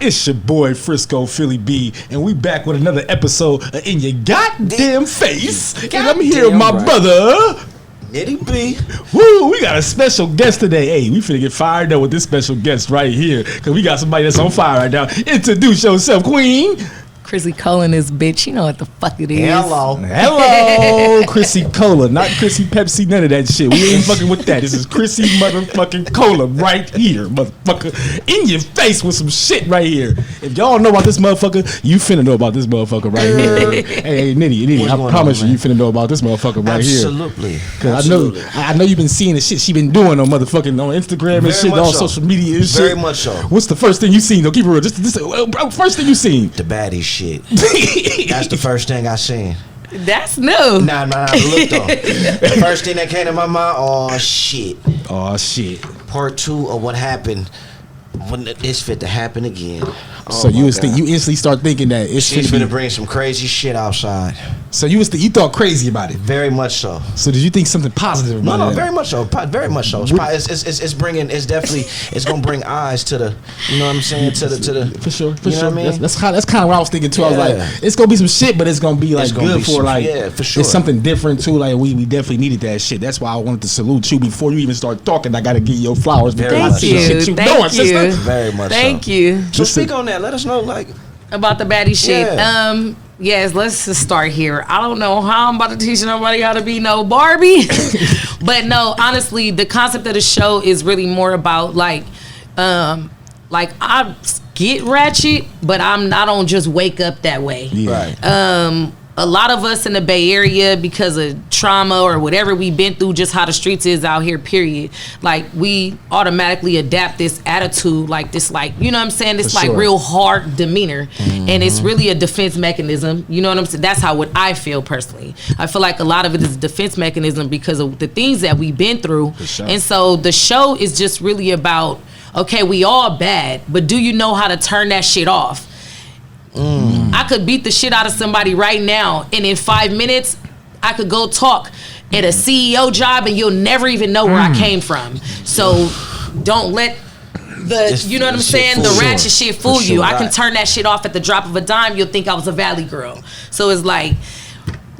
It's your boy Frisco Philly B, and we back with another episode of In Your Goddamn Face. And I'm here with my brother Niddie B. Woo, we got a special guest today. Hey, we finna get fired up with this special guest right here, because we got somebody that's on fire right now. Introduce yourself, Queen. CryssyCola this bitch. You know what the fuck it is. Hello, CryssyCola, not Crissy Pepsi, none of that shit. We ain't fucking with that. This is Crissy motherfucking Cola right here, motherfucker. In your face with some shit right here. If y'all know about this motherfucker, you finna know about this motherfucker right here. Hey, Niddie, I promise you finna know about this motherfucker right Absolutely. here. Absolutely. Cause I know you've been seeing the shit she been doing on motherfucking on Instagram and shit, on social media and shit. Very much so. What's the first thing you seen? Don't keep it real. Just first thing you seen. The baddie shit. That's the first thing I seen. That's new. Nah, look though. The first thing that came to my mind, oh shit. Part 2 of what happened when it's fit to happen again. So you instantly start thinking that she's finna bring some crazy shit outside. So you thought crazy about it. Very much so. So did you think something positive about it? No, very much so. Very much so. It's gonna bring eyes to the, you know what I'm saying, to the for sure. What I mean? That's kind of what I was thinking too. I was like, it's gonna be some shit, but it's gonna be like good for like, for sure. It's something different too. Like we definitely needed that shit. That's why I wanted to salute you before you even start talking. I gotta give you your flowers because Thank you. Shit you doing, sister. Very much. Thank you. So speak on that. Let us know, like, about the baddie shit. Yeah. Yes, let's just start here. I don't know how I'm about to teach nobody how to be no Barbie. But no, honestly, the concept of the show is really more about like I get ratchet, but I don't just wake up that way. Yeah. right. A lot of us in the Bay Area, because of trauma or whatever we've been through, just how the streets is out here, period. Like, we automatically adapt this attitude, like this, like, you know what I'm saying? This, like, real hard demeanor. Mm-hmm. And it's really a defense mechanism. You know what I'm saying? That's how what I feel personally. I feel like a lot of it is a defense mechanism because of the things that we've been through. And so the show is just really about, okay, we all bad, but do you know how to turn that shit off? I could beat the shit out of somebody right now, and in 5 minutes, I could go talk at a CEO job, and you'll never even know where I came from. So don't let you know what I'm saying, the ratchet shit fool you. I can turn that shit off at the drop of a dime. You'll think I was a valley girl. So it's like,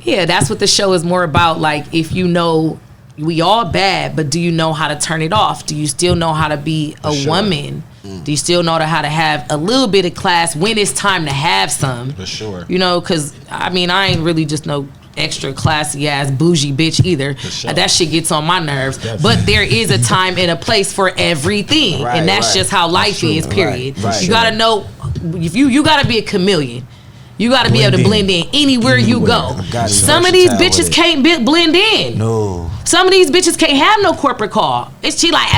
yeah, that's what the show is more about. Like, if you know we all bad, but do you know how to turn it off? Do you still know how to be a woman? Do you still know how to have a little bit of class when it's time to have some? For sure. You know, because, I mean, I ain't really just no extra classy ass bougie bitch either. Sure. That shit gets on my nerves. Definitely. But there is a time and a place for everything. Right, and that's just how life is, period. Right, you got to know, if you got to be a chameleon. You got to be able to blend in anywhere you go. Some of these bitches can't blend in. No. Some of these bitches can't have no corporate call. It's she like,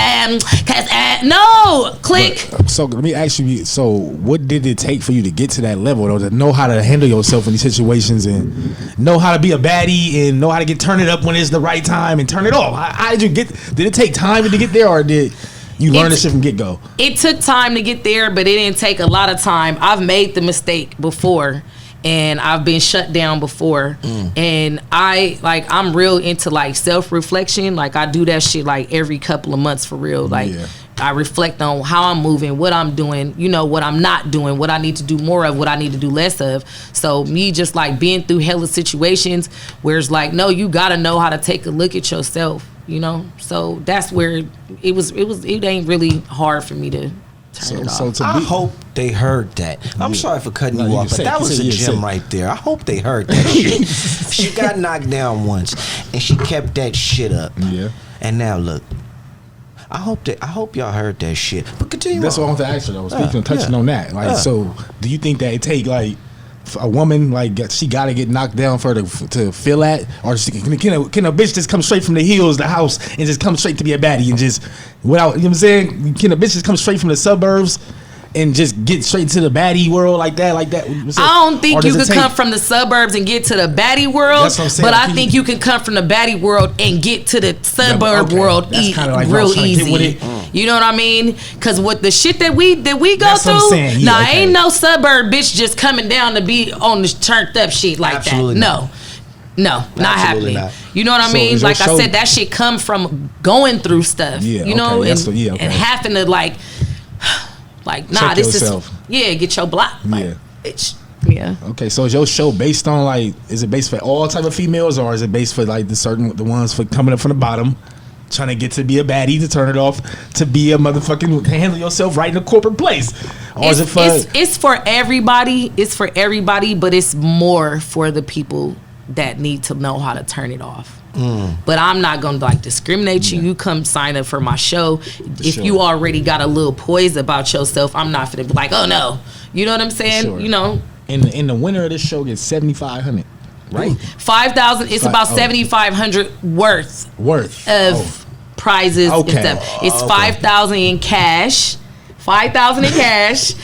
no, click. So let me ask you, so what did it take for you to get to that level, though, to know how to handle yourself in these situations and know how to be a baddie and know how to turn it up when it's the right time and turn it off? How did you did it take time to get there, or did you learn this shit from get-go? It took time to get there, but it didn't take a lot of time. I've made the mistake before, and I've been shut down before. And I'm real into like self-reflection. Like, I do that shit like every couple of months for real. Like, I reflect on how I'm moving, what I'm doing, you know, what I'm not doing, what I need to do more of, what I need to do less of. So me just like being through hella situations where it's like, no, you gotta know how to take a look at yourself. You know, so that's where it ain't really hard for me to turn it off. I hope they heard that. I'm sorry for cutting you off, but that was a gem right there. I hope they heard that shit. She got knocked down once, and she kept that shit up. Yeah. And now look, I hope y'all heard that shit. But continue. That's what I want to ask you though. Speaking of touching on that, like, so do you think that it take like a woman, like, she gotta get knocked down for her to feel that, or can a bitch just come straight from the hills, the house, and just come straight to be a baddie and just without, you know what I'm saying? Can a bitch just come straight from the suburbs and just get straight to the baddie world like that? I don't think you could come from the suburbs and get to the baddie world. That's what I'm saying. But I think you can come from the baddie world and get to the suburb world real easy. You know what I mean? Because with the shit that we go through, ain't no suburb bitch just coming down to be on the turned up shit like that. No, not happening. Not. You know what I mean? Like I said, that shit come from going through stuff. You know, and having to like Like, nah, Check this yourself. is get your block. Like, Yeah. bitch. Yeah. Okay, so is your show based on like, is it based for all type of females, or is it based for like the ones for coming up from the bottom, trying to get to be a baddie to turn it off, to be a motherfucking handle yourself right in a corporate place, or is it for? It's for everybody. It's for everybody, but it's more for the people that need to know how to turn it off. But I'm not gonna like discriminate you. You come sign up for my show. If you already got a little poise about yourself, I'm not gonna be like, oh no. You know what I'm saying? Sure. You know. And the winner of this show gets $7,500, right? 5,000. It's about 7,500 worth of prizes and stuff. It's 5,000 in cash. 5,000 in cash.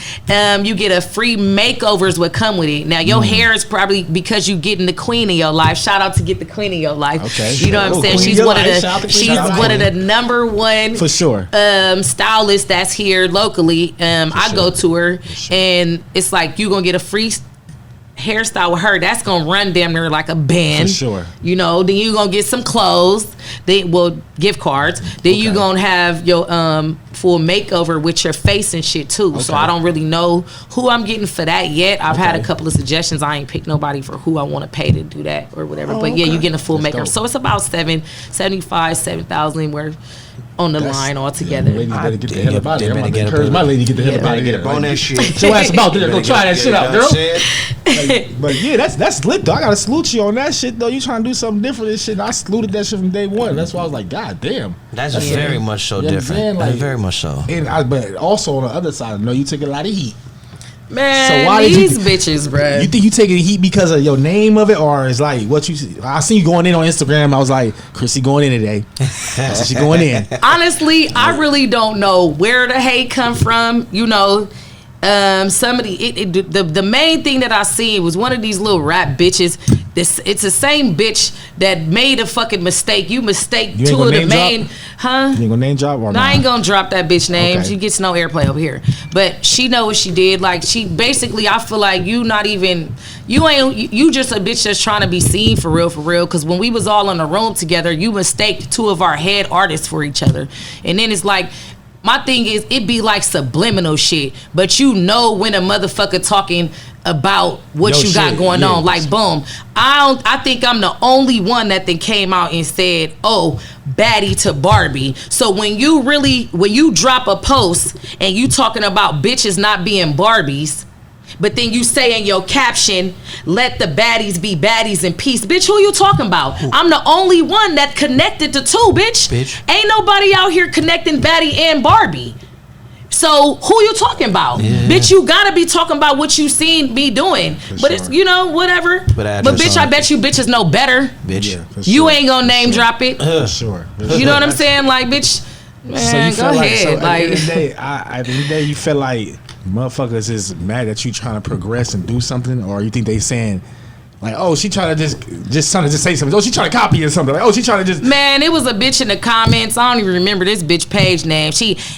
You get a free makeovers would come with it. Now your hair is probably because you getting the queen in your life. Shout out to get the queen in your life. Okay. You know what I'm saying? She's one of the number one for sure stylist that's here locally. I go to her and it's like you gonna get a free hairstyle with her. That's gonna run damn near like a band. For sure. You know, then you gonna get some clothes. Gift cards. Then you gonna have your full makeover with your face and shit too. Okay. So I don't really know who I'm getting for that yet. I've had a couple of suggestions. I ain't picked nobody for who I want to pay to do that or whatever. But yeah, you getting a full makeover. So it's about 7,000 worth on the line altogether. Yeah, ladies better get the hell up out of here. I'm about to encourage my lady to get the hell up out of here. On that shit. Your ass about there. Go try that shit out, girl. But yeah, that's lit though. I gotta salute you on that shit though. You trying to do something different and shit. And I saluted that shit from day one. That's why I was like, God damn. That's very much so different. Like, very much so. But also on the other side, I know you took a lot of heat. Man, so why these bitches, bro. You think you taking heat because of your name of it, or is like what you? I seen you going in on Instagram. I was like, Chrissy going in today. She going in. Honestly, I really don't know where the hate come from. You know, the main thing that I seen was one of these little rap bitches. It's the same bitch that made a fucking mistake. You mistake two of the main, huh? You ain't gonna name drop or no? I ain't gonna drop that bitch name. Okay. She gets no airplay over here. But she know what she did. Like she basically, I feel like you just a bitch that's trying to be seen for real. Because when we was all in a room together, you mistaked two of our head artists for each other, and then it's like. My thing is, it be like subliminal shit, but you know when a motherfucker talking about what you got going on. Like, boom. I think I'm the only one that then came out and said, oh, baddie to Barbie. So when you drop a post and you talking about bitches not being Barbies, but then you say in your caption, let the baddies be baddies in peace. Bitch, who you talking about? I'm the only one that connected the two, bitch. Ain't nobody out here connecting baddie and Barbie. So who you talking about? Yeah. Bitch, you gotta be talking about what you seen me doing. But it's, whatever. But bitch, I bet you bitches know better. Bitch. Yeah, you ain't gonna name drop it. For sure. You know what I'm saying? Like, bitch, man, so go ahead. At the end of the day, you feel like motherfuckers is mad at you trying to progress and do something, or you think they saying like, oh, she trying to just trying to just say something. Oh, she trying to copy or something. Like, oh, she trying to just. Man, it was a bitch in the comments. I don't even remember this bitch page name.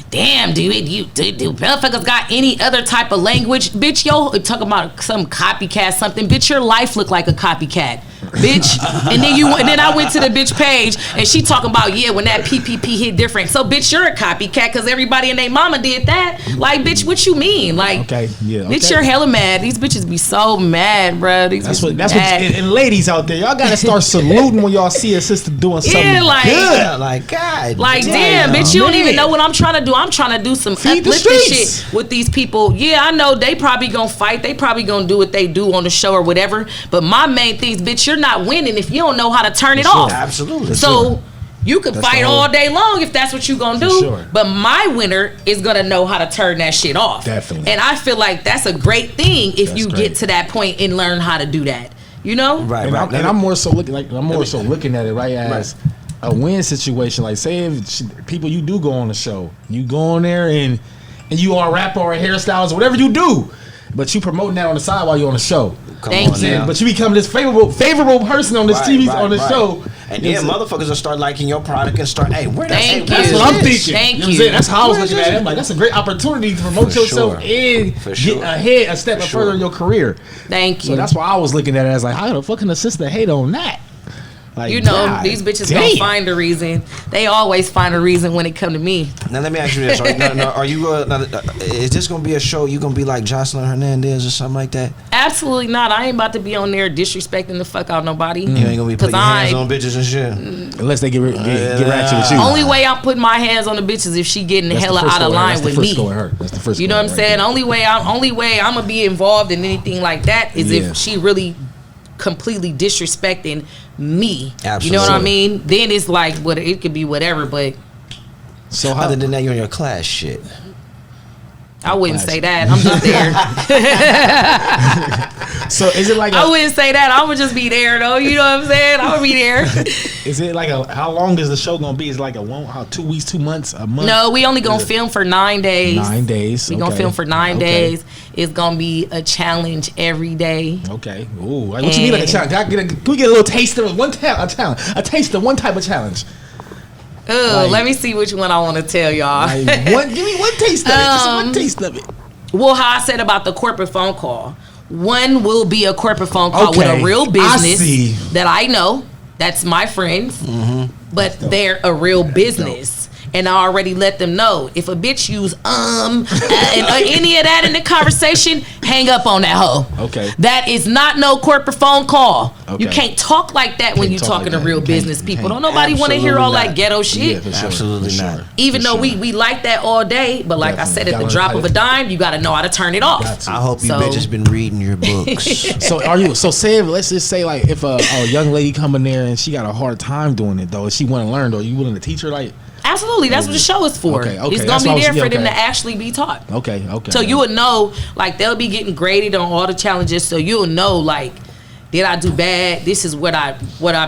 Damn, do motherfuckers got any other type of language? Bitch, yo, talk about some copycat something. Bitch, your life look like a copycat. Bitch, and then I went to the bitch page and she talking about when that PPP hit different. So bitch, you're a copycat because everybody and their mama did that. Like, bitch, what you mean? Like, bitch, you're hella mad. These bitches be so mad, bro. That's what. And ladies out there, y'all gotta start saluting when y'all see a sister doing something good. Like, God, like damn, bitch, you don't even know what I'm trying to do. I'm trying to do some uplifting shit with these people. Yeah, I know they probably gonna fight. They probably gonna do what they do on the show or whatever. But my main thing is, bitch, you're not winning if you don't know how to turn it off. Absolutely. So you can fight all day long if that's what you gonna do. But my winner is gonna know how to turn that shit off. Definitely. And I feel like that's a great thing if you get to that point and learn how to do that. You know? Right. And I'm more so looking at it as a win situation. Like, say if people you do go on the show, you go on there and you are a rapper or a hairstylist or whatever you do. But you promoting that on the side while you're on the show. Thank you. But you become this favorable person on this TV on the show. And then motherfuckers will start liking your product and start, that's what I'm thinking. Thank you. Know what I'm that's how I was looking at it. I'm like, that's a great opportunity to promote yourself and get ahead, a step further in your career. Thank you. So that's why I was looking at it as like, how the fuck can a sister hate on that? Like, you know, God, these bitches damn. gonna find a reason. They always find a reason when it come to me. Now let me ask you this: Are you? Is this gonna be a show? You gonna be like Jocelyn Hernandez or something like that? Absolutely not. I ain't about to be on there disrespecting the fuck out nobody. You ain't gonna be putting your hands on bitches and shit. Unless they get ratchet with you. Only way I'm putting my hands on the bitches if she getting hella out of line with me. That's the first. You know what I'm saying? Only way I'm gonna be involved in anything like that is if she really completely disrespecting me. Absolutely. You know what I mean? Then it's like it could be whatever, but so other than that, you're in your class shit. I wouldn't say that. I'm just there. So is it like I wouldn't say that. I would just be there though. You know what I'm saying? I would be there. Is it like how long is the show gonna be? Is it like 2 weeks, 2 months, a month? No, we only gonna film for 9 days. 9 days. We gonna film for 9 days. It's gonna be a challenge every day. Okay. Ooh. What you mean like a challenge? Can we get a little taste of a challenge? A taste of one type of challenge. Oh, let me see which one I want to tell y'all. Give me one taste of it. Just one taste of it. Well, how I said about the corporate phone call. One will be a corporate phone call with a real business that I know. That's my friends. But they're a real business. And I already let them know if a bitch use and any of that in the conversation, hang up on that hoe. Okay. That is not no corporate phone call. Okay. You can't talk like that when you talking to real business people. Don't nobody want to hear all that ghetto shit. Yeah, sure. Absolutely not. Even though we like that all day, but like I said, at the drop of a dime, you got to know how to turn it off. I hope you bitches been reading your books. Let's just say like if a young lady come in there and she got a hard time doing it though, and she want to learn, though, you willing to teach her like? Absolutely, that's what the show is for. Okay. It's gonna be there for them to actually be taught. Okay. So you would know, like they'll be getting graded on all the challenges, so you'll know, like, did I do bad? This is what I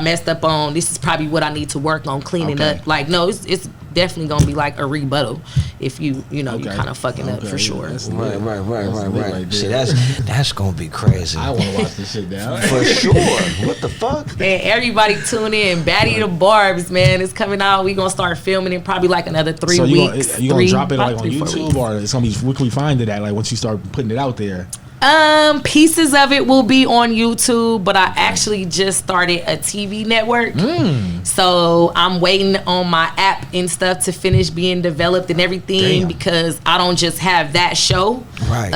messed up on. This is probably what I need to work on cleaning up. Like, no, it's definitely gonna be like a rebuttal if you kind of fucking up for sure. Right. See, that's gonna be crazy. I want to watch this shit down for sure. What the fuck? Man, everybody tune in. Batty the Barbs, man, it's coming out. We gonna start filming in probably like another 3 weeks. You gonna drop it like on YouTube or it's gonna be? Where can we find it at? Like once you start putting it out there. Pieces of it will be on YouTube, but I actually just started a TV network. So I'm waiting on my app and stuff to finish being developed and everything because I don't just have that show. Right.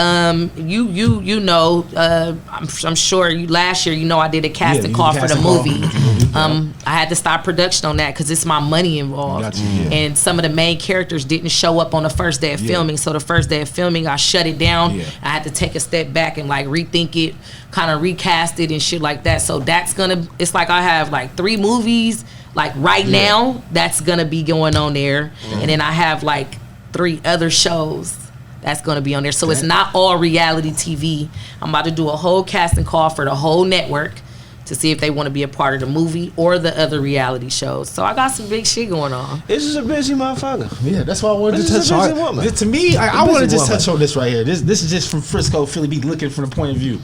You know, I'm sure last year, I did a casting call for the movie. I had to stop production on that because it's my money involved. And some of the main characters didn't show up on the first day of filming. So the first day of filming, I shut it down. I had to take a step back and like rethink it, kind of recast it and shit like that. So it's like I have like 3 movies like right now that's gonna be going on there, and then I have like 3 other shows that's gonna be on there. So it's not all reality TV. I'm about to do a whole casting call for the whole network to see if they want to be a part of the movie or the other reality shows. So I got some big shit going on. This is a busy motherfucker. Yeah, that's why I wanted to touch on. To me, I want to just touch on this right here. This is just from Frisco, Philly, be looking from the point of view.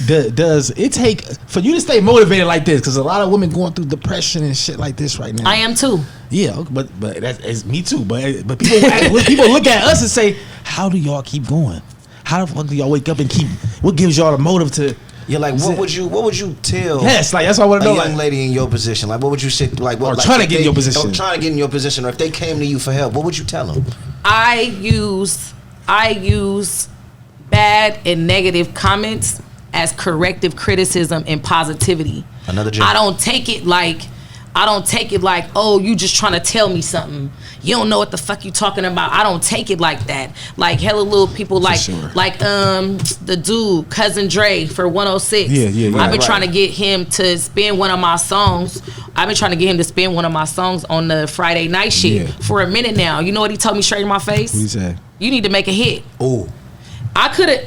Does it take for you to stay motivated like this? Because a lot of women going through depression and shit like this right now. I am too. Yeah, but that's me too. But people look at us and say, "How do y'all keep going? How the fuck do y'all wake up and keep? What gives y'all the motive to?" Yeah, like what would you tell? Yes, like that's what I want to know. A young lady in your position, like what would you say? Like what? Or trying to get in your position. Trying to get in your position, or if they came to you for help, what would you tell them? I use bad and negative comments as corrective criticism and positivity. Another job. I don't take it like, oh, you just trying to tell me something. You don't know what the fuck you talking about. I don't take it like that. Like hella little people like the dude, Cousin Dre for 106. Yeah. I've been trying to get him to spin one of my songs. I've been trying to get him to spin one of my songs on the Friday night shit for a minute now. You know what he told me straight in my face? What he said? You need to make a hit. Oh. I could have.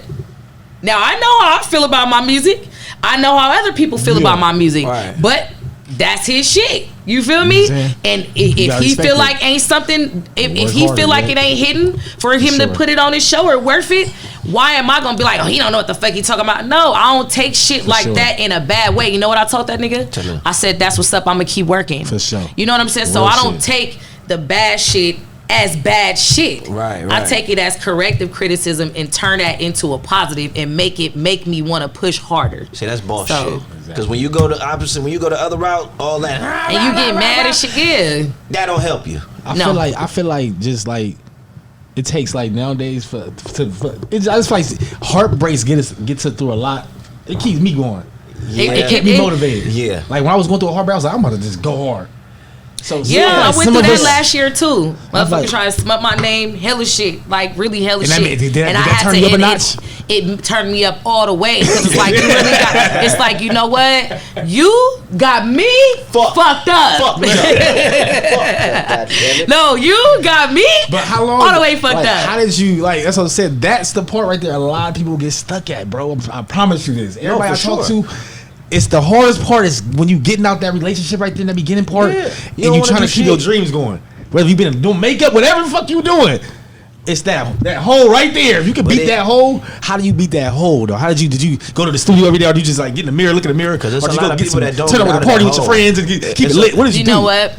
Now I know how I feel about my music. I know how other people feel about my music. Right. But that's his shit. You feel me? And if he feel like ain't something, if he feel like it ain't hidden for him to put it on his show or worth it, why am I gonna be like, oh, he don't know what the fuck he talking about? No, I don't take shit like that in a bad way. You know what I told that nigga? I said, that's what's up. I'm gonna keep working. For sure. You know what I'm saying? So I don't take the bad shit as bad shit. Right. I take it as corrective criticism and turn that into a positive and make me want to push harder. See, that's bullshit. Because when you go the opposite, when you go the other route, all that, and you get mad and shit, yeah, that don't help you. I feel like just like it takes like nowadays for it's just like heartbreaks gets us through a lot. It keeps me going. Yeah. It kept me motivated. Yeah. Like when I was going through a heartbreak, I was like, I'm about to just go hard. So I went through that last year too. Motherfucker like, trying to smut my name, hella shit, like really hella shit. And I had to turn you up a notch. It turned me up all the way because it's like you really got. It's like, you know what? You got me fucked up. Fuck me up. No, you got me. But how long? All the way fucked up. How did you like? That's what I said. That's the part right there. A lot of people get stuck at, bro. I promise you this. Everybody I talk to. It's the hardest part is when you getting out that relationship right there in the beginning part, and you trying to keep your dreams going. Whether you been doing makeup, whatever the fuck you doing, it's that hole right there. If you can beat that hole, how do you beat that hole though? How did you go to the studio every day, or do you just like get in the mirror, look in the mirror? Because there's a lot of people that don't turn up at a party with your friends and keep it lit. What did you do? You know what?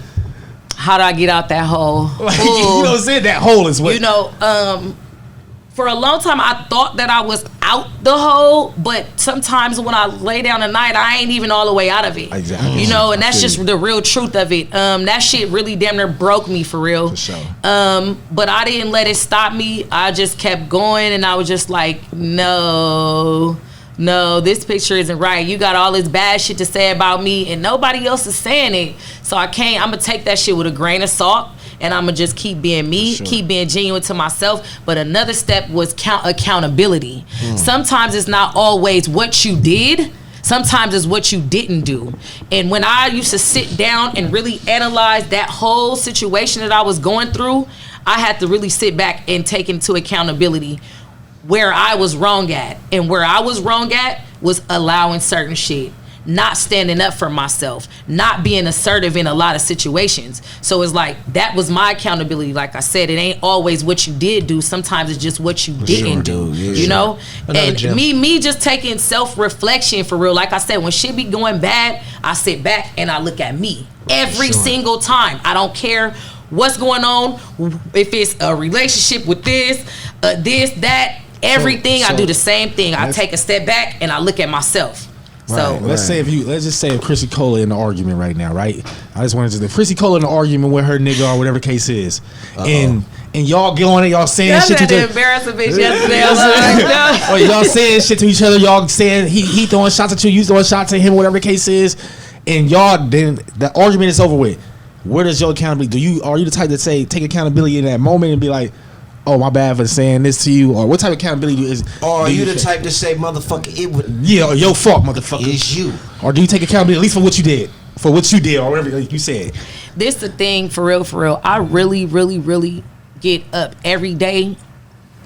How do I get out that hole? Like, you know what I'm saying? That hole is what. You know, for a long time, I thought that I was out the hole, but sometimes when I lay down at night, I ain't even all the way out of it. Exactly. You know, and that's just the real truth of it. That shit really damn near broke me for real. For sure. But I didn't let it stop me. I just kept going, and I was just like, no, this picture isn't right. You got all this bad shit to say about me, and nobody else is saying it. So I'm gonna take that shit with a grain of salt. And I'm going to just keep being me, keep being genuine to myself. But another step was accountability. Sometimes it's not always what you did. Sometimes it's what you didn't do. And when I used to sit down and really analyze that whole situation that I was going through, I had to really sit back and take into accountability where I was wrong at. And where I was wrong at was allowing certain shit. Not standing up for myself, not being assertive in a lot of situations. So it's like, that was my accountability. Like I said, it ain't always what you did do. Sometimes it's just what you didn't do, you know? And me just taking self-reflection for real. Like I said, when shit be going bad, I sit back and I look at me every single time. I don't care what's going on. If it's a relationship with this, that, everything, I do the same thing. I take a step back and I look at myself. So let's just say if CryssyCola in the argument right now, right? I just wanted to CryssyCola in the argument with her nigga or whatever the case is, and y'all get on it, y'all saying shit to each other. Embarrassing bitch yesterday. Or y'all saying shit to each other. Y'all saying he throwing shots at you throwing shots at him, whatever the case is, and y'all then the argument is over with. Where does your accountability? Are you the type to say take accountability in that moment and be like, oh, my bad for saying this to you, or what type of accountability is? Or are you the type to say, motherfucker, it would? Yeah, or your fault, motherfucker. It's you. Or do you take accountability at least for what you did, or whatever you said? This the thing, for real. I really, really, really get up every day,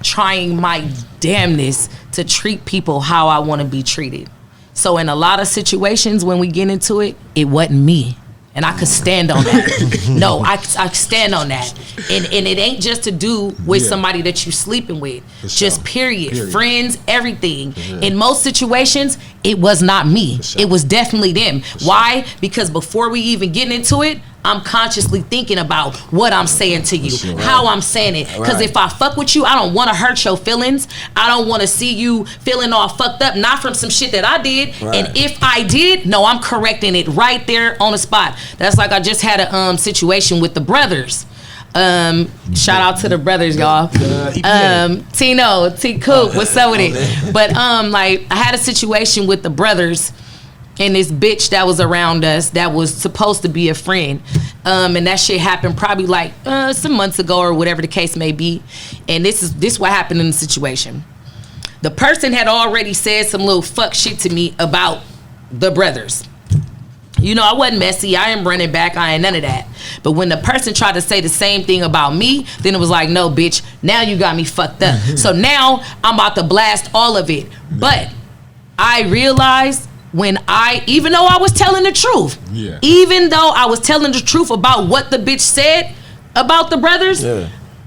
trying my damnness to treat people how I want to be treated. So in a lot of situations, when we get into it, it wasn't me. And I could stand on that. No, I stand on that. And it ain't just to do with somebody that you sleeping with. Just period. Friends, everything. In most situations, it was not me. It was definitely them. Why? Because before we even get into it, I'm consciously thinking about what I'm saying to you, how I'm saying it. Because if I fuck with you, I don't want to hurt your feelings. I don't want to see you feeling all fucked up, not from some shit that I did. And if I did, no, I'm correcting it right there on the spot. That's like I just had a situation with the brothers. Shout out to the brothers, y'all. Tino, T Coop, what's up with it? But like I had a situation with the brothers. And this bitch that was around us that was supposed to be a friend. And that shit happened probably like some months ago or whatever the case may be. And this is what happened in the situation. The person had already said some little fuck shit to me about the brothers. You know, I wasn't messy. I ain't running back. I ain't none of that. But when the person tried to say the same thing about me, then it was like, no, bitch, now you got me fucked up. So now I'm about to blast all of it. But I realized even though I was telling the truth, even though I was telling the truth about what the bitch said about the brothers,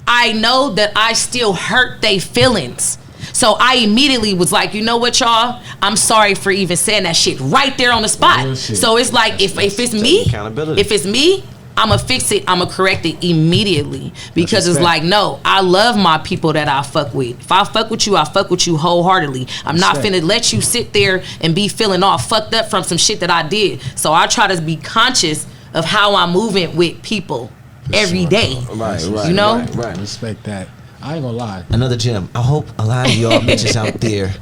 I know that I still hurt their feelings. So I immediately was like, you know what, y'all? I'm sorry for even saying that shit right there on the spot. So it's like, if it's me, I'ma fix it, I'ma correct it immediately. Because it's like, no, I love my people that I fuck with. If I fuck with you, I fuck with you wholeheartedly. I'm not finna let you sit there and be feeling all fucked up from some shit that I did. So I try to be conscious of how I'm moving with people every day. Right, you know? Right. Respect that. I ain't gonna lie. Another gem. I hope a lot of y'all bitches out there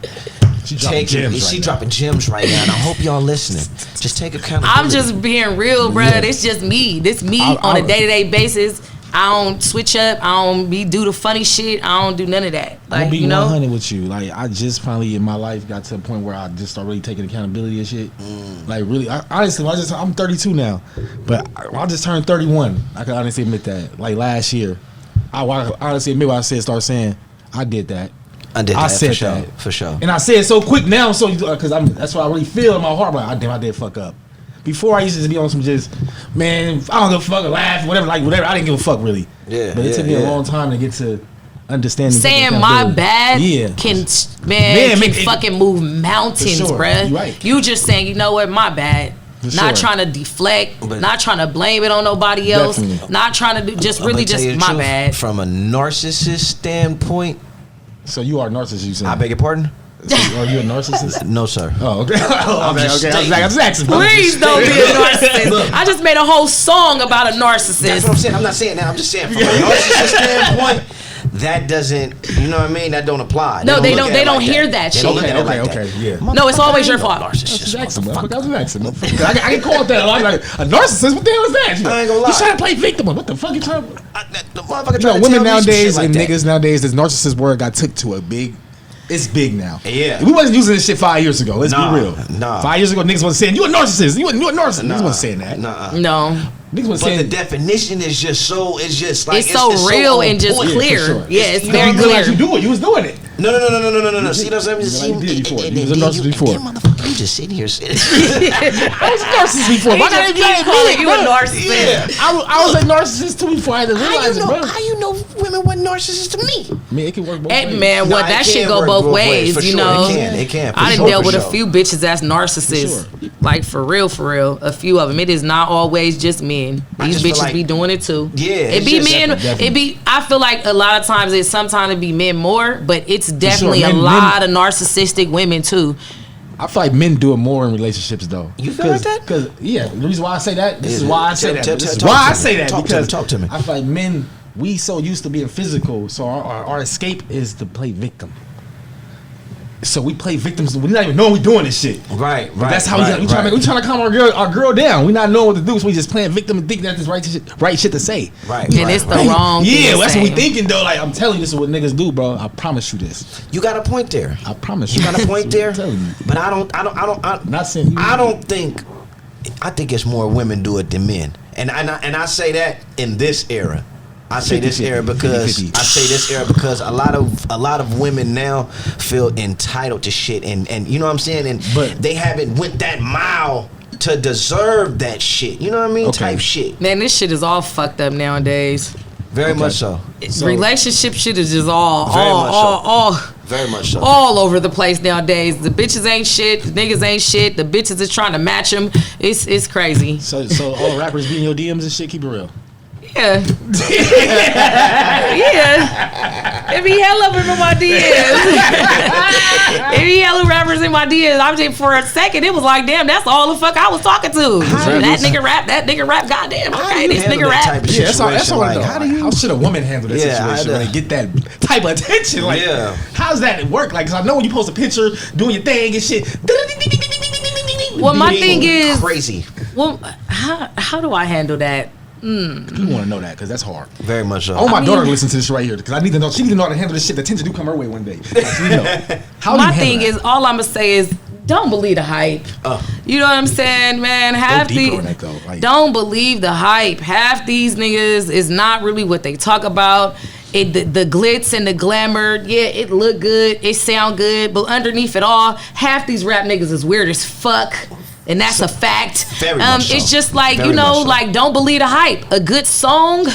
She dropping gems right now, and I hope y'all listening. Just take accountability. I'm just being real, bro. It's just me. This me on a day-to-day basis. I don't switch up. I don't do the funny shit. I don't do none of that. Like, I'm gonna be you know? 100 with you. Like, I just finally in my life got to a point where I just start really taking accountability and shit. Like, really, honestly, I'm 32 now, but I just turned 31. I can honestly admit that. Like last year, I honestly admit what I start saying I did that. I said for that for sure. And I say it so quick now, so because that's what I really feel in my heart. Like, damn, I did fuck up. Before I used to be on some just, man, I don't give a fuck, or laugh, whatever. I didn't give a fuck really. Yeah. But it took me a long time to get to understanding. Saying my bad can fucking move mountains, bruh. Right. You just saying, you know what, my bad. Not trying to deflect, not trying to blame it on nobody else, not trying to do just my bad. From a narcissist standpoint. So you are a narcissist, you saying? I beg your pardon? So are you a narcissist? No, sir. Oh, okay. I'm just asking. Please don't be a narcissist. I just made a whole song about a narcissist. That's what I'm saying. I'm not saying that. I'm just saying from a narcissist standpoint, that doesn't, you know what I mean? That don't apply. No, they don't hear that shit. Okay, yeah. No, it's always your fault. Narcissist. I can call it that. I'm like, a narcissist? What the hell is that? I ain't gonna lie. You trying to play victim? What the fuck you trying to... The motherfucker trying to women tell me some nowadays shit and like niggas that. nowadays, this narcissist word got took to a big... It's big now. Yeah. We wasn't using this shit 5 years ago. Let's be real. Nah. 5 years ago, niggas wasn't saying, you a narcissist. You a narcissist. Niggas wasn't saying that. No. Niggas wasn't But saying... the definition is just so... It's just like... It's so real and just clear. Sure. Yeah, it's you very didn't clear. realize you do it. You was doing it. No. See what I'm saying? You did before. You was a narcissist before. Motherfucker, you just sitting here saying... I was a narcissist before. Why not calling you a narcissist? Yeah. I was a narcissist too before I had to realize it, bro. How you know women weren't narcissists to me? I mean, it can work both ways. Man, Nah, that it shit can go work both both ways, ways, for you sure. know. It can. I done For dealt with sure. a few bitches that's narcissists. For sure. Like, for real. A few of them. It is not always just men. These just feel bitches like- be doing it too. Yeah, It it's be just men. definitely. It be. I feel like a lot of times sometimes it be men more, but it's definitely Men- a lot of narcissistic women too. I feel like men do it more in relationships, though. You feel like that? Because the reason why I say that, this is why I say that. Tell- This is talk why to I me. say that because Talk to me. I feel like men, we so used to being physical, so our escape is to play victim. So we play victims. We not even knowing we doing this shit. Right. That's how we trying to calm our girl down. We not knowing what to do, so we just playing victim and thinking that's the right shit to say. Right. And it's the wrong thing Yeah, to that's say. what we thinking though. Like, I'm telling you, this is what niggas do, bro. I promise you this. You got a point there. I promise you. You got a point there. I'm telling you. But I don't think it's more women do it than men. And I say that in this era. I say this era because a lot of women now feel entitled to shit and you know what I'm saying, But they haven't went that mile to deserve that shit. You know what I mean? Okay. Type shit. Man, this shit is all fucked up nowadays. Very much so. Relationship shit is just Very much so. all over the place nowadays. The bitches ain't shit. The niggas ain't shit. The bitches is trying to match them. It's crazy. So all rappers be in your DMs and shit. Keep it real. Yeah. Yeah. It be hella up in my DMs. It be hella rappers in my DMs. I'm just, for a second, it was like, damn, that's all the fuck I was talking to. That nigga rap, goddamn. Okay, this nigga rap. Yeah, that's all I know. How How should a woman handle that situation when they get that type of attention? Like, how's that work? Like, cause I know when you post a picture doing your thing and shit. Well, my thing is crazy. Well, how do I handle that? People want to know that because that's hard. Very much so. I want my daughter to listen to this right here because I need to know. She need to know how to handle this shit. The attention do come her way one day. So, you know, how my do you thing handle is, all I'm gonna say is, don't believe the hype. You know what I'm saying, man? Don't believe the hype. Half these niggas is not really what they talk about. The glitz and the glamour, yeah, it look good, it sound good, but underneath it all, half these rap niggas is weird as fuck. And that's a fact. Very much so. It's just like, Very you know, much so. like, don't believe the hype. A good song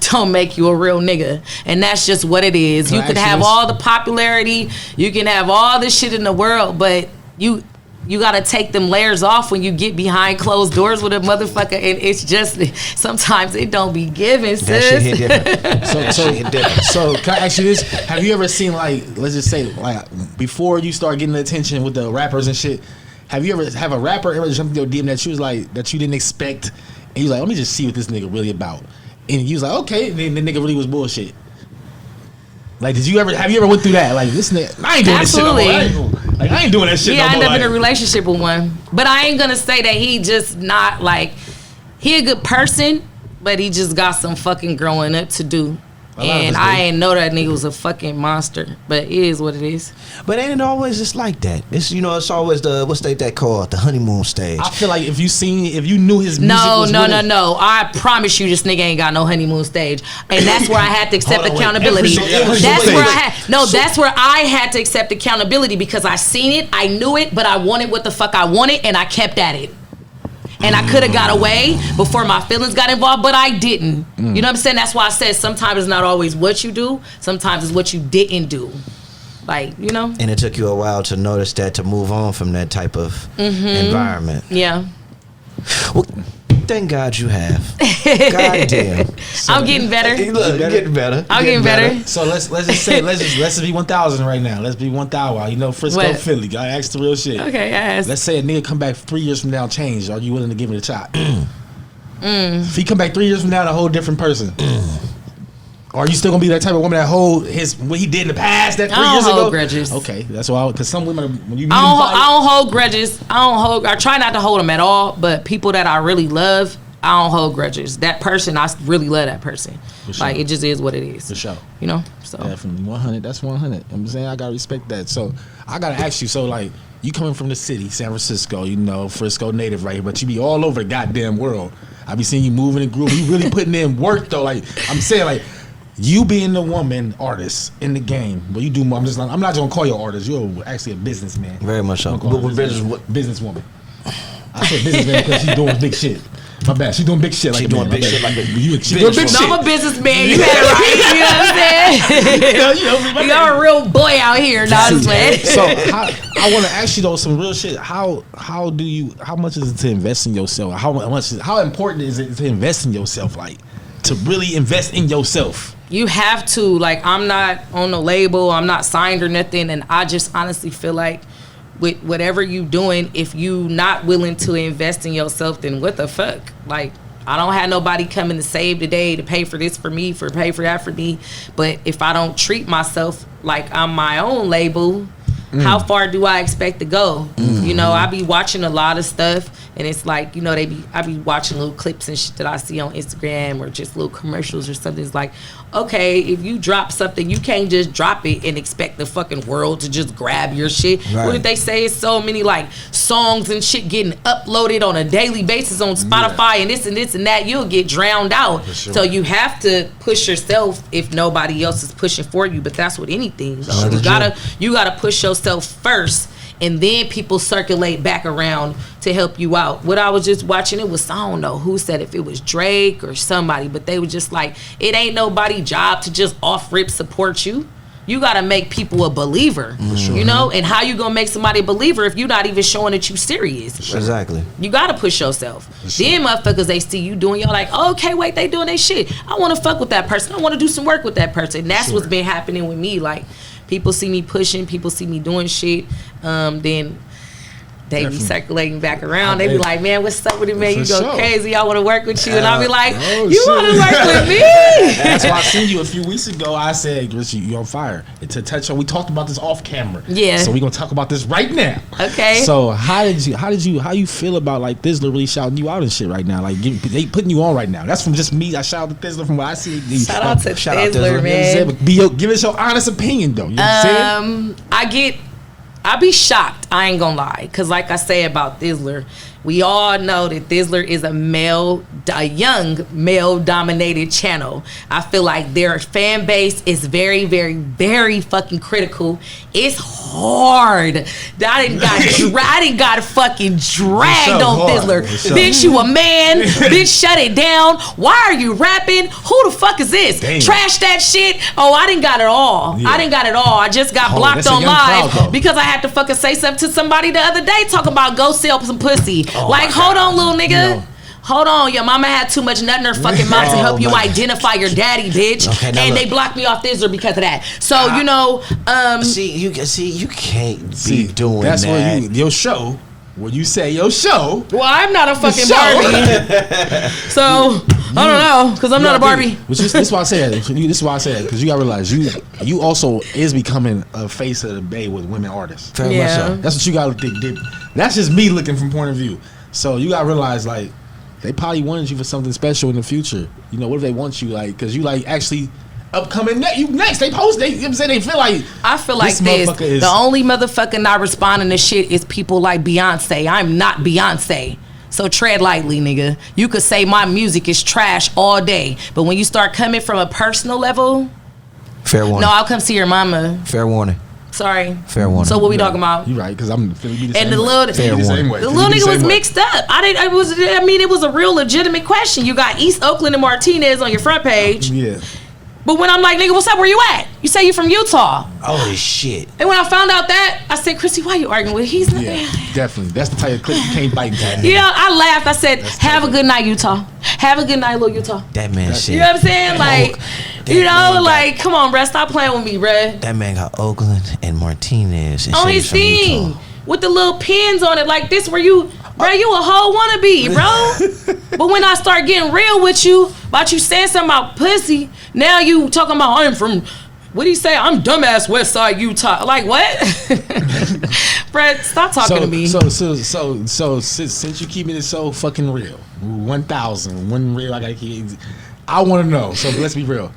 don't make you a real nigga. And that's just what it is. You could have all the popularity, you can have all the shit in the world, but you you gotta take them layers off when you get behind closed doors with a motherfucker, and it's just sometimes it don't be given, sis. That shit hit different. So can I ask you this? Have you ever seen, like, let's just say, like, before you start getting the attention with the rappers and shit, have you ever have a rapper ever jumped in your DM that you was like that you didn't expect, and you was like, let me just see what this nigga really about, and you was like, okay, and then the nigga really was bullshit. Like, have you ever went through that? Like, this nigga, I ain't doing Absolutely. this shit no more. I ain't doing that shit no more. I ended up like, in a relationship with one. But I ain't gonna say that he just not, like, he a good person, but he just got some fucking growing up to do. And I ain't know that nigga was a fucking monster. But it is what it is. But ain't it always just like that? It's, you know, it's always what's that called? The honeymoon stage. I feel like if you knew his music No. I promise you this nigga ain't got no honeymoon stage. And that's where I had to accept accountability. That's where I had to accept accountability, because I seen it, I knew it, but I wanted what the fuck I wanted, and I kept at it. And I could have got away before my feelings got involved, but I didn't. You know what I'm saying? That's why I said sometimes it's not always what you do. Sometimes it's what you didn't do. Like, you know? And it took you a while to notice that, to move on from that type of environment. Yeah. Well, thank God you have. God damn. I'm getting better. Hey, look, getting better. I'm getting better. So let's just say let's be 1,000 right now. Let's be 1,000. You know, Frisco, What? Philly. I asked the real shit. Okay, I asked. Let's say a nigga come back 3 years from now, changed. Are you willing to give it a shot? If he come back 3 years from now, a whole different person. Or are you still gonna be that type of woman that hold what he did in the past that 3 years ago? I don't hold grudges. Okay, that's why. Because some women, when you meet I don't hold grudges. I try not to hold them at all. But people that I really love, I don't hold grudges. That person, I really love that person. For sure. Like, it just is what it is. For sure. You know? So definitely 100. That's 100. I'm saying I gotta respect that. So I gotta ask you. So, like, you coming from the city, San Francisco, you know, Frisco native right here, but you be all over the goddamn world. I be seeing you moving and grooving. You really putting in work though. Like, I'm saying, like, you being the woman artist in the game, but you do more. I'm not gonna call you an artist. You're actually a businessman. Very much so. Businesswoman. I said businessman because she's doing big shit. My bad. She's doing big shit like She a doing man. big shit like a She doing big shit. I'm a businessman. You had it right. You know what I'm saying? You're a real boy out here. No, I'm playing. So I want to ask you though some real shit. How much is it to invest in yourself? How important is it to invest in yourself? Like, to really invest in yourself. You have to. Like, I'm not on a label. I'm not signed or nothing. And I just honestly feel like with whatever you doing, if you not willing to invest in yourself, then what the fuck? Like, I don't have nobody coming to save the day to pay for this for me, for pay for that for me. But if I don't treat myself like I'm my own label, how far do I expect to go? You know, I be watching a lot of stuff, and it's like, you know, I be watching little clips and shit that I see on Instagram or just little commercials or something. It's like, okay, if you drop something, you can't just drop it and expect the fucking world to just grab your shit. Right. What did they say? It's so many like songs and shit getting uploaded on a daily basis on Spotify and this and that. You'll get drowned out. Sure. So you have to push yourself if nobody else is pushing for you. But that's with anything. So you gotta push yourself first, and then people circulate back around to help you out. What I was just watching, it was, I don't know who said, if it was Drake or somebody, but they were just like, it ain't nobody's job to just off rip support you. You gotta make people a believer, you know? And how you gonna make somebody a believer if you're not even showing that you serious? Exactly. You gotta push yourself. Then motherfuckers, they see you doing, you're like, oh, okay, wait, they doing their shit. I wanna fuck with that person. I wanna do some work with that person. And that's what's been happening with me. Like, people see me pushing, people see me doing shit, then they be circulating back around. They be like, man, what's up with it, man? You go crazy. I want to work with you. And I'll be like, you want to work with me? That's why I seen you a few weeks ago. I said, Grissy, you on fire. And to touch on, we talked about this off camera. Yeah. So we're going to talk about this right now. Okay. So how you feel about like Thizzler really shouting you out and shit right now? Like, they putting you on right now. That's from just me. I shout out to Thizzler from what I see. Shout out to Thizzler, man. Give us your honest opinion, though. You know what I'm saying? I be shocked, I ain't gonna lie, because like I say about Thizzler, we all know that Thizzler is a young male-dominated channel. I feel like their fan base is very, very, very fucking critical. It's hard. I didn't got fucking dragged on Thizzler. Bitch, you a man. Bitch, shut it down. Why are you rapping? Who the fuck is this? Damn. Trash that shit. Oh, I didn't got it all. Yeah. I didn't got it all. I just got blocked on live because I had to fucking say something up to somebody the other day talking about go sell some pussy. Like, hold on, little nigga. Hold on, your mama had too much nut in her fucking mouth to help you identify your daddy, bitch. Okay, and they blocked me off Thisler because of that. So you know, you can't be doing that's that. That's where your show. When you say your show, well, I'm not a fucking Barbie, so I don't know because I'm not a Barbie. This is why I say that. This is why I say that because you gotta realize you also is becoming a face of the Bay with women artists. Very much so. That's what you gotta think. That's just me looking from point of view. So you gotta realize like they probably wanted you for something special in the future. You know, what if they want you like because you like actually. Upcoming you next. They post. You know what I'm saying? They feel like I feel like this. The only motherfucker not responding to shit is people like Beyonce. I'm not Beyonce. So tread lightly, nigga. You could say my music is trash all day, but when you start coming from a personal level, fair warning. No, I'll come see your mama. Fair warning. Sorry. Fair warning. So what we talking about? You right? Because I'm feeling the and the little nigga was mixed up. It was a real legitimate question. You got East Oakland and Martinez on your front page. Yeah. But when I'm like, nigga, what's up? Where you at? You say you from Utah. Oh, shit. And when I found out that, I said, Chrissy, why you arguing with? He's not. Yeah, definitely. That's the type of clip you can't bite that. Yeah, I laughed. I said, have a good night, Utah. Have a good night, little Utah. That man shit. You know what I'm saying? Like, you know, like, come on, bruh. Stop playing with me, bruh. That man got Oakland and Martinez. And on his thing. With the little pins on it like this where you... Bro, you a whole wannabe, bro. But when I start getting real with you about you saying something about pussy, now you talking about I'm from, what do you say? I'm dumbass West Side Utah. Like what? Brett, stop talking to me. So since you keeping it so fucking real, 1,000, one real. I want to know. So let's be real.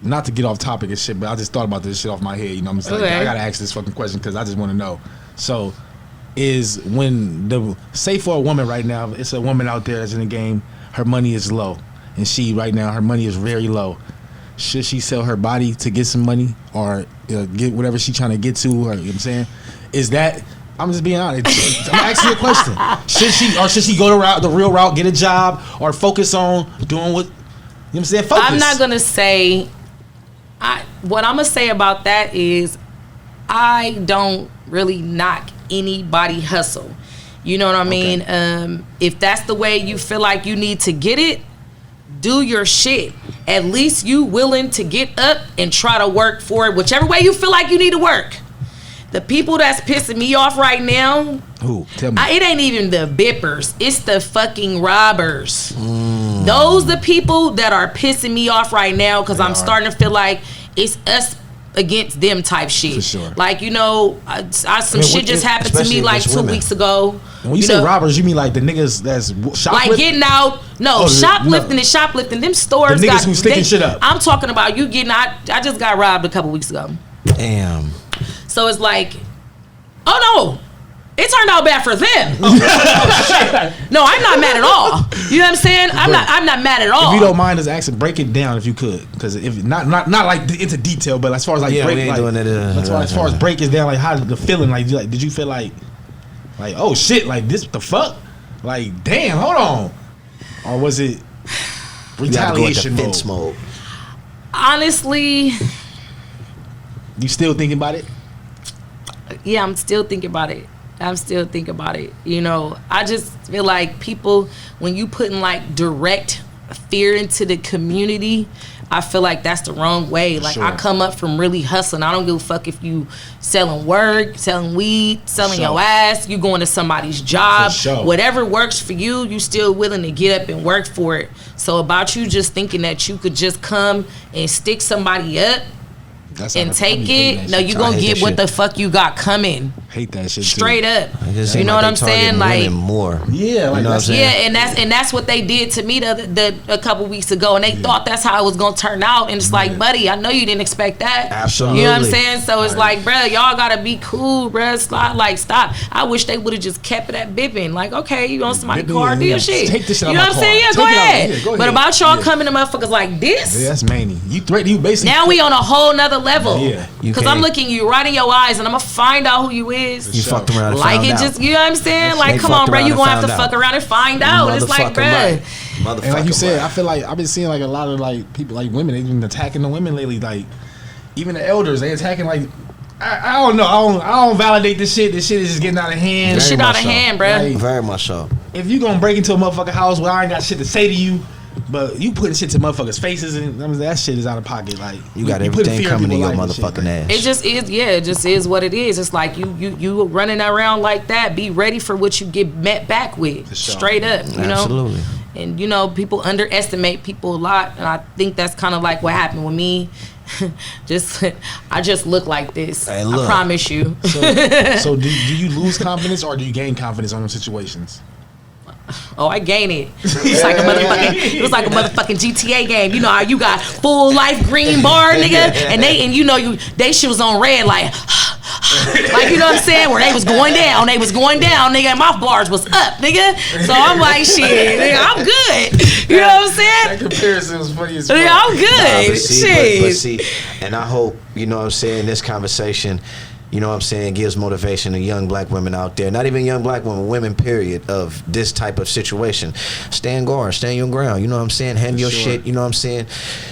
Not to get off topic and shit, but I just thought about this shit off my head. You know what I'm saying? Okay. I gotta ask this fucking question because I just want to know. So. Is when say for a woman right now, it's a woman out there that's in the game, her money is low, and her money is very low. Should she sell her body to get some money or get whatever she's trying to get to? Or, you know what I'm saying? Is that? I'm just being honest. I'm asking you a question. Should she go the real route, get a job, or focus on doing what? You know what I'm saying? Focus. I'm not gonna say. What I'm gonna say about that is, I don't really knock anybody hustle. You know what I mean? Okay. If that's the way you feel like you need to get it, do your shit. At least you willing to get up and try to work for it, whichever way you feel like you need to work. The people that's pissing me off right now, who? Tell me. It ain't even the bippers. It's the fucking robbers. Those the people that are pissing me off right now because I'm starting to feel like it's us against them type shit. For sure. Like, you know, some shit just happened to me like 2 weeks ago. And when you say robbers, you mean like the niggas that's shoplifting? Like getting out. No, shoplifting is shoplifting. Them stores the niggas who sticking shit up. I'm talking about you getting out. I just got robbed a couple weeks ago. Damn. So it's like, oh no. It turned out bad for them. No, I'm not mad at all. You know what I'm saying? I'm not mad at all. If you don't mind us asking, break it down if you could, because if not like into detail, but as far as like break, as far as break it down, like how the feeling, like did you feel like oh shit, like this, what the fuck, like damn, hold on, or was it retaliation mode? Honestly, you still thinking about it? Yeah, I'm still thinking about it. You know, I just feel like people, when you putting like direct fear into the community, I feel like that's the wrong way. Like, I come up from really hustling. I don't give a fuck if you selling work, selling weed, selling your ass, you going to somebody's job. Whatever works for you, you still willing to get up and work for it. So about you just thinking that you could just come and stick somebody up and take it. No, you gonna get what the fuck you got coming. Hate that shit straight up. You know what I'm saying? Like more. Yeah, like that's and that's what they did to me a couple weeks ago, and they thought that's how it was gonna turn out. And it's like, buddy, I know you didn't expect that. Absolutely. You know what I'm saying? So it's like, bro, y'all gotta be cool, bro. Stop. I wish they would have just kept it at bipping. Like, okay, you on somebody's car, do your shit. Take this shit out. You know what I'm saying? Yeah, go ahead. But about y'all coming to motherfuckers like this, that's many. You threaten you basically. Now we on a whole nother level. Yeah. Because I'm looking you right in your eyes, and I'm gonna find out who you is. You fucked around and like found it out. Just, you know what I'm saying? Like, come on, bro, you gonna have to fuck around and find out. It's like, bro. And like you said, I feel like I've been seeing like a lot of like people, like women, they've been attacking the women lately. Like even the elders, they attacking like I don't know. I don't validate this shit. This shit is just getting out of hand. This shit out of hand, bro. Like, very much so. If you gonna break into a motherfucking house where I ain't got shit to say to you, but you putting shit to motherfuckers' faces, and I mean, that shit is out of pocket. Like you got everything coming in your motherfucking ass. It just is, yeah. It just is what it is. It's like you running around like that. Be ready for what you get met back with, sure. Straight up. You know. Absolutely. And you know, people underestimate people a lot, and I think that's kind of like what happened with me. I just look like this. Hey, look. I promise you. So do you lose confidence or do you gain confidence on those situations? Oh, I gain it. It was like a motherfucking GTA game. You know how you got full life green bar, nigga, and they shit was on red, like you know what I'm saying, where they was going down, nigga, and my bars was up, nigga. So I'm like, shit, nigga, I'm good. You know what I'm saying? That comparison was funny as fuck. Nigga, I'm good. But see, and I hope, you know what I'm saying, this conversation, you know what I'm saying, gives motivation to young black women out there. Not even young black women, period, of this type of situation. Stand guard, stand your ground, you know what I'm saying? Handle your shit, you know what I'm saying?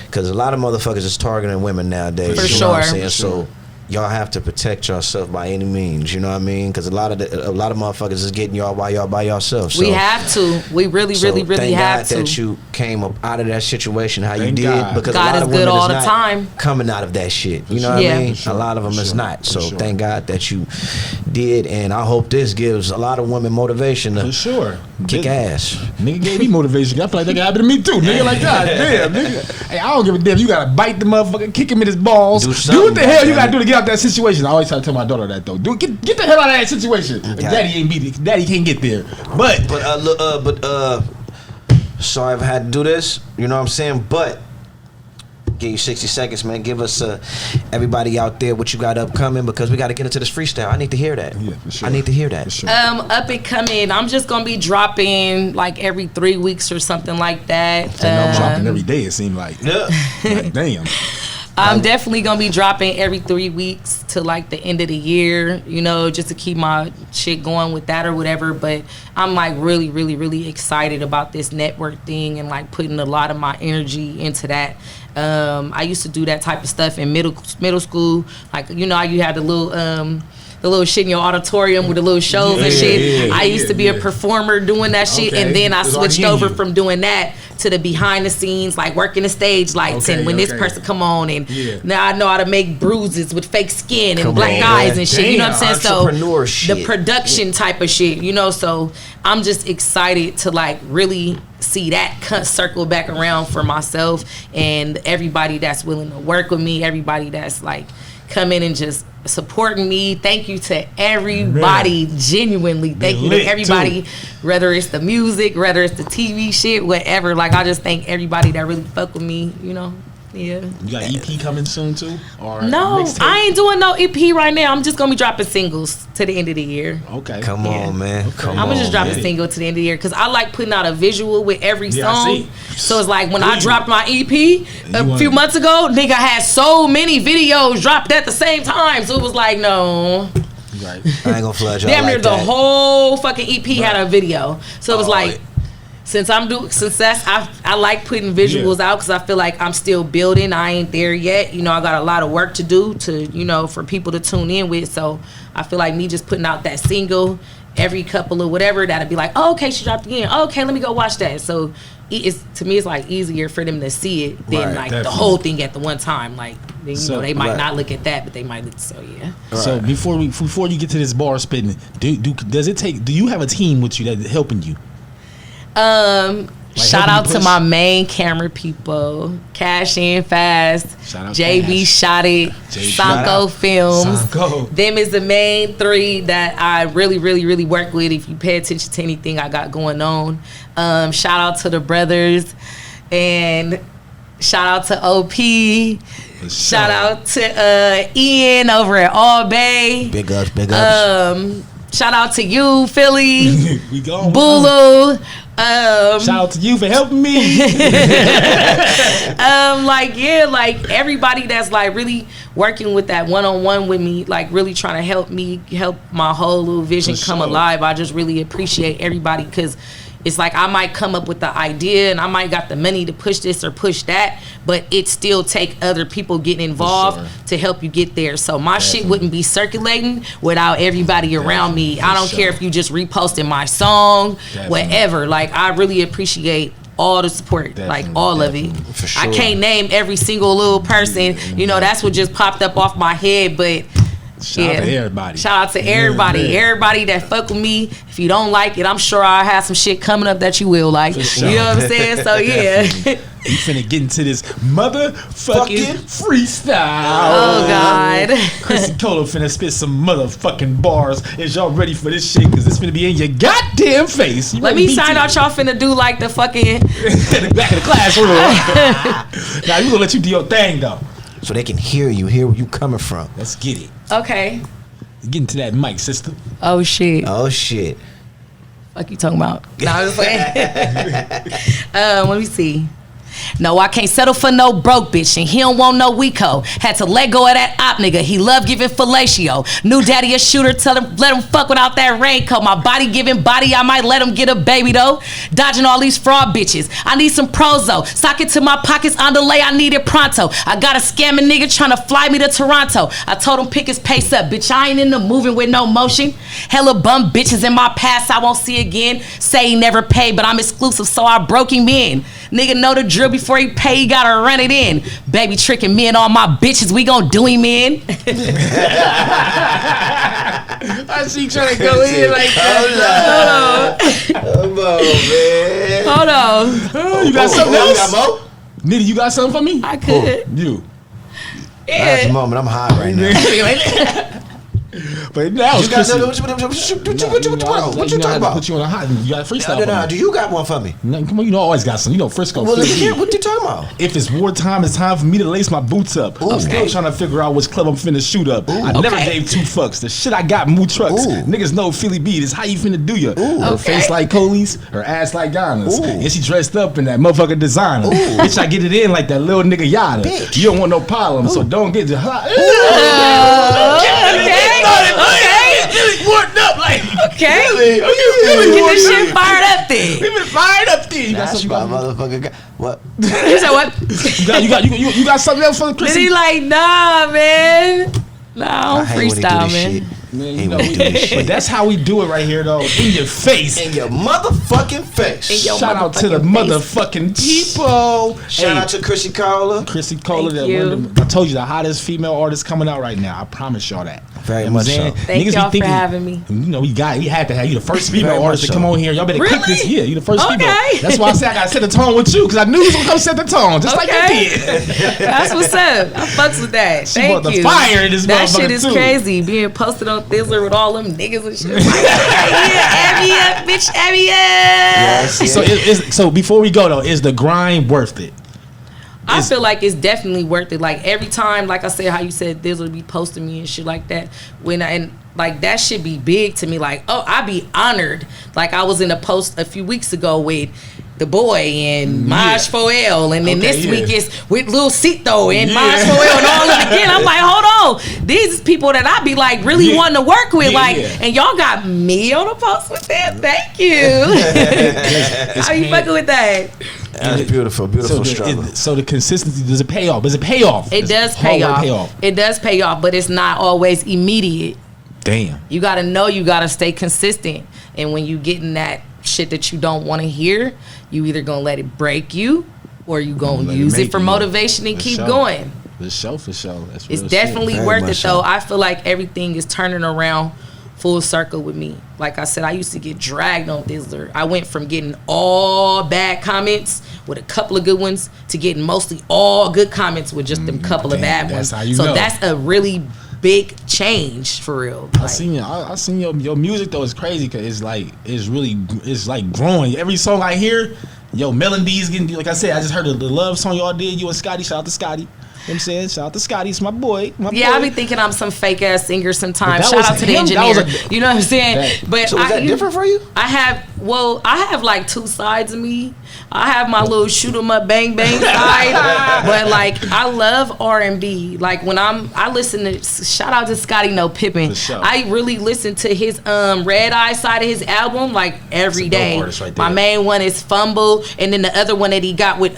Because a lot of motherfuckers is targeting women nowadays. For you know what I'm sure. saying? So y'all have to protect yourself by any means, you know what I mean? Because a lot of motherfuckers is getting y'all while y'all by yourself. So, we have to. We really have to. Thank God that you came up out of that situation how you did. God. Because God a lot is of good women all is the not time. coming out of that shit. You know what I mean? A lot of them is not. So thank God that you did, and I hope this gives a lot of women motivation to kick ass. Nigga gave me motivation. I feel like that happened to me too. Nigga, like, God damn, nigga. Hey, I don't give a damn. You gotta bite the motherfucker, kick him in his balls. Do what the hell you gotta do to get out that situation. I always try to tell my daughter that though. Get the hell out of that situation. Daddy can't get there. But sorry if I had to do this. You know what I'm saying? But give you 60 seconds, man. Give us everybody out there what you got upcoming, because we got to get into this freestyle. I need to hear that. Yeah, for sure. I need to hear that. For sure. Up and coming. I'm just gonna be dropping like every 3 weeks or something like that. I'm dropping every day. It seemed like. Yeah. Like, damn. I'm definitely gonna be dropping every 3 weeks to like the end of the year, you know, just to keep my shit going with that or whatever. But I'm like really, really, really excited about this network thing and like putting a lot of my energy into that. I used to do that type of stuff in middle school, like, you know, you had the little shit in your auditorium with the little shows and shit. I used to be a performer doing that shit, and then I switched over from doing that to the behind the scenes, like working the stage lights, and when this person come on, and now I know how to make bruises with fake skin and black eyes and shit. You know what I'm saying? So the production type of shit, you know. So I'm just excited to like really see that circle back around for myself and everybody that's willing to work with me, everybody that's like coming and just supporting me. Thank you to everybody. Genuinely thank you to everybody, whether it's the music, whether it's the TV shit, whatever. Like, I just thank everybody that really fuck with me, you know. Yeah. You got EP coming soon too? Or no, I ain't doing no EP right now. I'm just gonna be dropping singles to the end of the year. Okay. Come on, man. I'm gonna just drop a single to the end of the year because I like putting out a visual with every song. So it's like when I dropped my EP a few months ago, nigga, I had so many videos dropped at the same time. So it was like, no. Right. I ain't gonna flood y'all. Damn near like the that. whole fucking EP had a video. So it was like, since that's I like putting visuals out because I feel like I'm still building. I ain't there yet. You know, I got a lot of work to do to, you know, for people to tune in with. So I feel like me just putting out that single every couple of whatever, that'll be like, oh, okay, she dropped again. Oh, okay, let me go watch that. So to me, it's like easier for them to see it than like the whole thing at the one time. Like, you know, they might not look at that, but they might look. So yeah. So before you get to this bar spitting, do you have a team with you that's helping you? Shout out to my main camera people, Cash In Fast, JB Shot It, Sanko Films. Them is the main three that I really, really, really work with. If you pay attention to anything I got going on, shout out to the brothers, and shout out to OP. Shout out to Ian over at All Bay. Big ups. Shout out to you, Philly. We going. Bulu. Shout out to you for helping me. Like everybody that's like really working with that one-on-one with me, like really trying to help my whole little vision come alive. I just really appreciate everybody because it's like I might come up with the idea and I might got the money to push this or push that, but it still take other people getting involved to help you get there. So my shit wouldn't be circulating without everybody around me. I don't care if you just reposting my song, whatever. Like, I really appreciate all the support, like all of it. For sure. I can't name every single little person. You know, that's what just popped up off my head, but shout out to everybody. Shout out to everybody. Everybody that fuck with me. If you don't like it, I'm sure I'll have some shit coming up that you will like. Sure. You know what I'm saying? So yeah. You finna get into this motherfucking freestyle. Oh God. CryssyCola finna spit some motherfucking bars. Is y'all ready for this shit? Cause it's finna be in your goddamn face. Let me sign out. Y'all finna do like the fucking in the back of the classroom. Now we gonna let you do your thing though, so they can hear where you coming from. Let's get it. Okay. Get into that mic, sister. Oh shit. Oh shit. Fuck you talking about? No, I was playing. Let me see. No, I can't settle for no broke bitch, and he don't want no weak hoe. Had to let go of that op nigga. He love giving fellatio. New daddy a shooter, tell him let him fuck without that raincoat. My body giving body, I might let him get a baby though. Dodging all these fraud bitches. I need some prozo. Sock it to my pockets on delay. I need it pronto. I got a scamming nigga trying to fly me to Toronto. I told him pick his pace up, bitch. I ain't in the moving with no motion. Hella bum bitches in my past I won't see again. Say he never paid, but I'm exclusive, so I broke him in. Nigga know the drill. Before he pay, he gotta run it in. Baby tricking me and all my bitches, we gon' do him in. I see you trying to go in like that. Come on, man. Hold on. Oh, you got something else? Niddie, you got something for me? I could. You. Yeah. That's the moment. I'm high right now. But now what you talking about? Put you on a hot. You got a freestyle. No. Do you got one for me? No, come on, you know I always got some. You know Frisco. Well, what you talking about? If it's wartime, it's time for me to lace my boots up. I'm still trying to figure out which club I'm finna shoot up. I never gave two fucks. The shit I got moo trucks. Niggas know Philly beat is how you finna do ya. Her face like Coley's, her ass like Ghana's, and she dressed up in that motherfucking designer. Bitch, I get it in like that little nigga Yada. Bitch. You don't want no problem, so don't get the hot. Warmed up like okay. Get this shit fired up then. We been fired up then. You got something about motherfucker guy. What? You said what? you got something else for the Chrissy? He like, nah, man. Nah, I'm freestyle, man. Man, you know, but that's how we do it right here, though. In your face. In your motherfucking face. Shout out to the motherfucking people. Shout out to CryssyCola. CryssyCola. I told you, the hottest female artist coming out right now. I promise y'all that. Very much so. Thank y'all for having me. You know, we had to have you the first female artist to come on here. Y'all better click this. Yeah, you the first female. That's why I said I gotta set the tone with you, because I knew you was gonna come set the tone, just like you did. That's what's up. I fucks with that. She brought the fire in this motherfucker. That shit is crazy. Being posted on Thizzler with all them niggas and shit. Add me up, bitch. Add me up. So before we go though, is the grind worth it? I feel like it's definitely worth it. Like every time, like I said, how you said Thizzler be posting me and shit like that. And like that should be big to me. Like, oh, I be honored. Like I was in a post a few weeks ago with the boy and Maj Foel, and then this week is with Lil Cito and Maj Foel and all of it again. I'm like, hold on, these is people that I be like really wanting to work with, and y'all got me on a post with them. Thank you. How you fucking with that? That's beautiful struggle. So the consistency, does it pay off? Does it pay off? It does pay off. It does pay off, but it's not always immediate. Damn. You gotta know, you gotta stay consistent, and when you getting that shit that you don't want to hear, you either gonna let it break you, or you gonna use it for motivation and keep going. For sure. It's definitely worth it though. I feel like everything is turning around full circle with me. Like I said, I used to get dragged on Thizzler. I went from getting all bad comments with a couple of good ones to getting mostly all good comments with just them couple of bad ones. So that's a really big change for real. I seen your music though is crazy, because it's like growing. Every song I hear, melodies getting, like I said, I just heard the love song y'all did, you and Scotty. Shout out to Scotty. You know what I'm saying? Shout out to Scotty. It's my boy. I be thinking I'm some fake ass singer sometimes. Shout out to the engineer. You know what I'm saying? So is that different for you? I have Well, I have like two sides of me. I have my little shoot 'em up, bang bang side, but like I love R&B. Like when I listen to, shout out to Scotty No Pippen. Sure. I really listen to his Red Eye side of his album like every day. Right, my main one is Fumble, and then the other one that he got with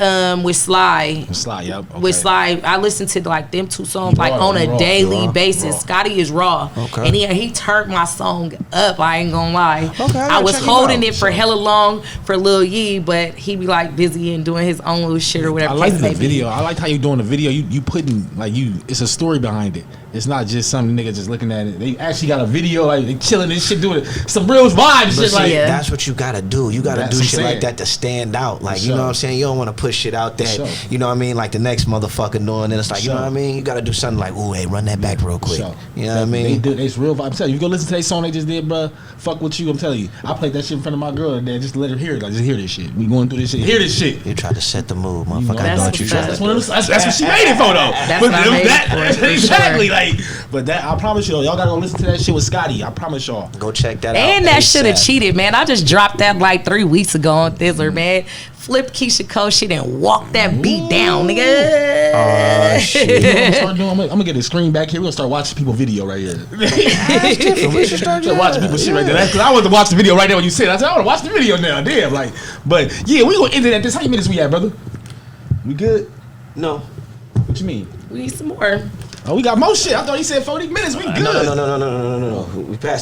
Sly. Sly, yep. Okay. With Sly, I listen to like them two songs like on a daily basis. Scotty is raw, and he turned my song up. I ain't gonna lie. Okay, I was holding it for hella long for Lil Yee, but he be like busy and doing his own little shit or whatever. I like the video. I like how you doing the video. You putting like it's a story behind it. It's not just some nigga just looking at it. They actually got a video, like they chilling and shit, doing some real vibes. Shit, see, like that's what you gotta do. You gotta do shit like that to stand out. Like you know what I'm saying. You don't want to push shit out that you know what I mean. Like the next motherfucker doing, and it's like you know what I mean. You gotta do something like, ooh, hey, run that back real quick. You know what I mean? It's real vibe. I'm telling you, you go listen to that song they just did, bro. Fuck with you. I'm telling you, I played that shit in front of my girl today just to let her hear it. Like, just hear this shit. We going through this shit. Hear this shit. You tried to set the mood, motherfucker. I know what you tried. That's what she made it for, though. That's what I made it for. Exactly. Like, but that I promise you, y'all gotta go listen to that shit with Scotty. I promise y'all. Go check that out. And that should have cheated, man. I just dropped that like 3 weeks ago on Thizzler, man. Flipped CryssyCola shit and walked that beat down, nigga. Shit. I'm gonna get the screen back here. We're gonna start watching people video right here. That's different. We should start watching people shit right there. Because I wanted to watch the video right there when you said it. I said, I want to watch the video now. Damn, like, but yeah, we gonna end it at this. How many minutes we at, brother? We good? No. What you mean? We need some more. Oh, we got more shit. I thought he said 40 minutes. We good. No. We passed.